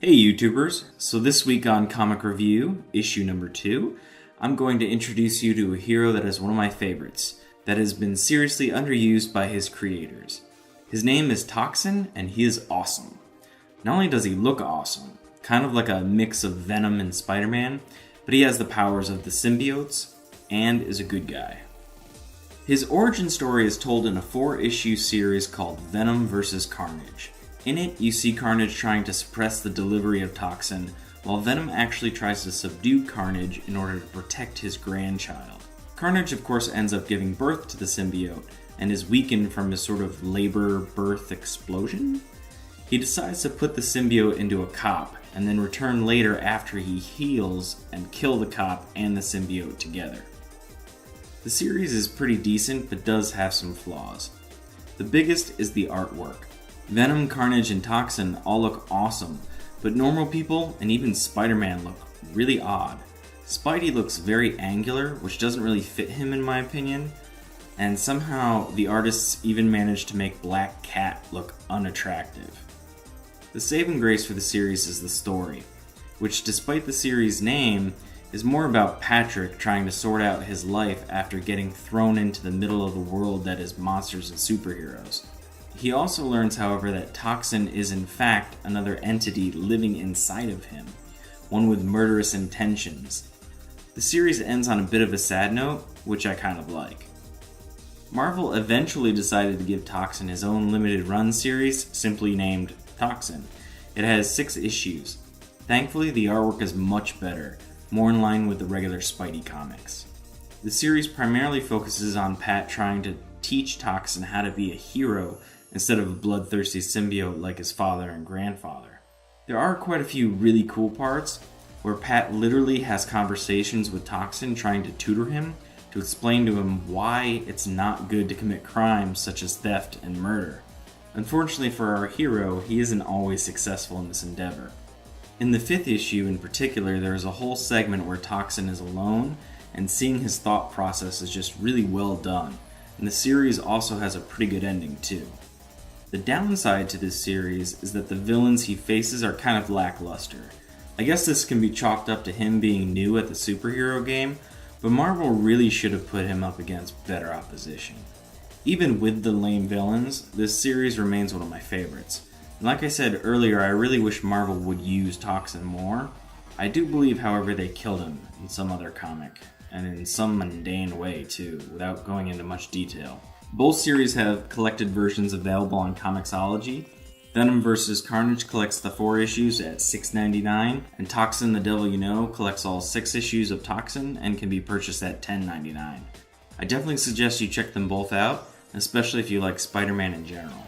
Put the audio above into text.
Hey YouTubers, so this week on Comic Review, issue number 2, I'm going to introduce you to a hero that is one of my favorites, that has been seriously underused by his creators. His name is Toxin, and he is awesome. Not only does he look awesome, kind of like a mix of Venom and Spider-Man, but he has the powers of the symbiotes, and is a good guy. His origin story is told in a 4-issue series called Venom vs. Carnage. In it, you see Carnage trying to suppress the delivery of Toxin, while Venom actually tries to subdue Carnage in order to protect his grandchild. Carnage, of course, ends up giving birth to the symbiote, and is weakened from his sort of labor birth explosion. He decides to put the symbiote into a cop, and then return later after he heals and kill the cop and the symbiote together. The series is pretty decent, but does have some flaws. The biggest is the artwork. Venom, Carnage, and Toxin all look awesome, but normal people and even Spider-Man look really odd. Spidey looks very angular, which doesn't really fit him in my opinion, and somehow the artists even managed to make Black Cat look unattractive. The saving grace for the series is the story, which despite the series' name, is more about Patrick trying to sort out his life after getting thrown into the middle of the world that is monsters and superheroes. He also learns, however, that Toxin is in fact another entity living inside of him, one with murderous intentions. The series ends on a bit of a sad note, which I kind of like. Marvel eventually decided to give Toxin his own limited run series, simply named Toxin. It has 6 issues. Thankfully, the artwork is much better, more in line with the regular Spidey comics. The series primarily focuses on Pat trying to teach Toxin how to be a hero instead of a bloodthirsty symbiote like his father and grandfather. There are quite a few really cool parts where Pat literally has conversations with Toxin trying to tutor him to explain to him why it's not good to commit crimes such as theft and murder. Unfortunately for our hero, he isn't always successful in this endeavor. In the 5th issue in particular, there is a whole segment where Toxin is alone, and seeing his thought process is just really well done, and the series also has a pretty good ending too. The downside to this series is that the villains he faces are kind of lackluster. I guess this can be chalked up to him being new at the superhero game, but Marvel really should have put him up against better opposition. Even with the lame villains, this series remains one of my favorites. And like I said earlier, I really wish Marvel would use Toxin more. I do believe, however, they killed him in some other comic, and in some mundane way too, without going into much detail. Both series have collected versions available on Comixology. Venom vs. Carnage collects the 4 issues at $6.99, and Toxin the Devil You Know collects all 6 issues of Toxin and can be purchased at $10.99. I definitely suggest you check them both out, especially if you like Spider-Man in general.